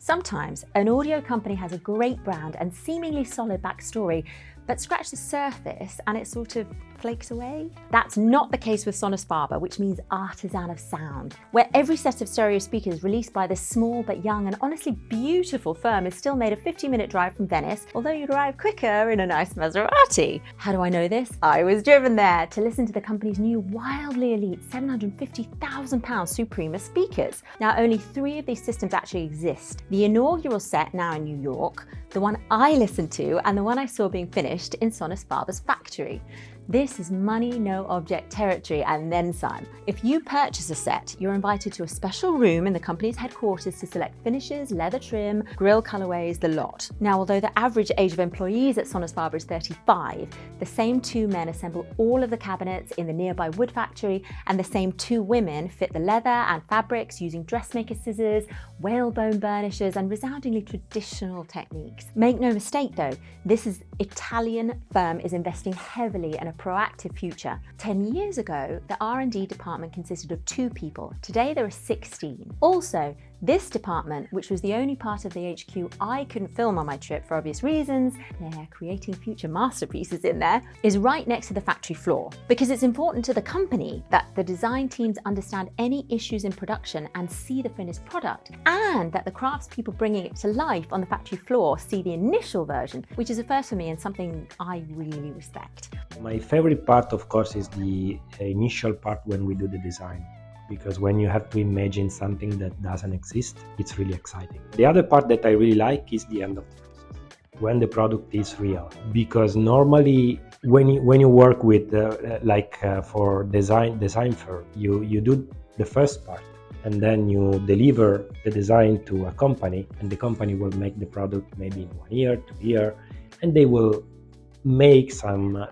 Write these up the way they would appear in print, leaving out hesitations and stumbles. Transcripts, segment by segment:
Sometimes an audio company has a great brand and seemingly solid backstory, but scratch the surface and it sort of flakes away. That's not the case with Sonus Faber, which means artisan of sound, where every set of stereo speakers released by this small but young and honestly beautiful firm is still made a 50-minute drive from Venice, although you'd arrive quicker in a nice Maserati. How do I know this? I was driven there to listen to the company's new wildly elite £750,000 Suprema speakers. Now, only 3 of these systems actually exist. The inaugural set now in New York, the one I listened to, and the one I saw being finished in Sonus Faber's factory. This is money, no object territory, and then some. If you purchase a set, you're invited to a special room in the company's headquarters to select finishes, leather trim, grille colorways, the lot. Now, although the average age of employees at Sonus Faber is 35, the same 2 men assemble all of the cabinets in the nearby wood factory, and the same 2 women fit the leather and fabrics using dressmaker scissors, whalebone burnishers, and resoundingly traditional techniques. Make no mistake though, this Italian firm is investing heavily in a proactive future. 10 years ago, the R&D department consisted of 2 people. Today there are 16. Also, this department, which was the only part of the HQ I couldn't film on my trip for obvious reasons, they're creating future masterpieces in there, is right next to the factory floor. Because it's important to the company that the design teams understand any issues in production and see the finished product, and that the craftspeople bringing it to life on the factory floor see the initial version, which is a first for me and something I really respect. My favorite part, of course, is the initial part when we do the design. Because when you have to imagine something that doesn't exist, it's really exciting. The other part that I really like is the end of the process, when the product is real. Because normally, when you work with, for design firm, you do the first part, and then you deliver the design to a company, and the company will make the product maybe in 1 year, 2 years, and they will make some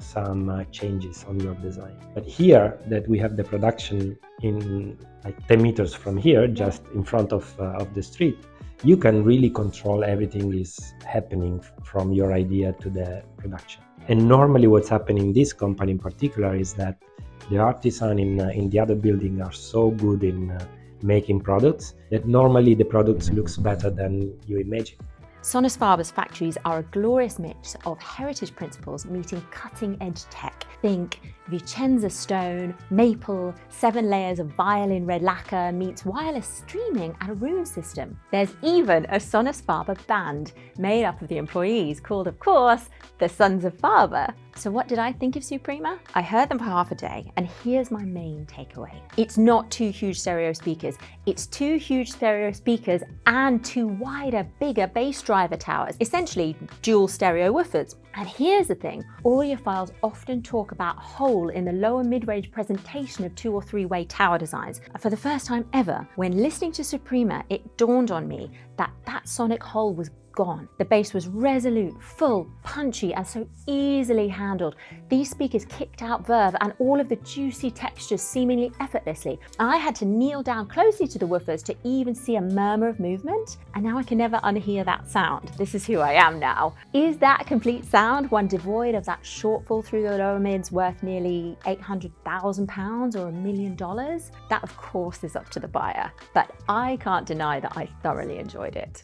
changes on your design. But here that we have the production in like 10 meters from here, just in front of the street, you can really control everything is happening from your idea to the production. And normally what's happening in this company in particular is that the artisan in the other building are so good in making products that normally the products looks better than you imagine. Sonus Faber's factories are a glorious mix of heritage principles meeting cutting-edge tech. Think Vicenza stone, maple, 7 layers of violin red lacquer meets wireless streaming and a room system. There's even a Sonus Faber band made up of the employees called, of course, the Sons of Faber. So what did I think of Suprema? I heard them for half a day, and here's my main takeaway. It's not 2 huge stereo speakers. It's 2 huge stereo speakers and 2 wider, bigger bass driver towers, essentially dual stereo woofers. And here's the thing, audiophiles often talk about hole in the lower mid-range presentation of 2 or 3-way tower designs. For the first time ever, when listening to Suprema, it dawned on me that that sonic hole was gone. The bass was resolute, full, punchy, and so easily handled. These speakers kicked out verve and all of the juicy textures seemingly effortlessly. I had to kneel down closely to the woofers to even see a murmur of movement, and now I can never unhear that sound. This is who I am now. Is that complete sound, one devoid of that shortfall through the lower mids worth nearly £800,000 or $1 million? That, of course, is up to the buyer, but I can't deny that I thoroughly enjoyed it.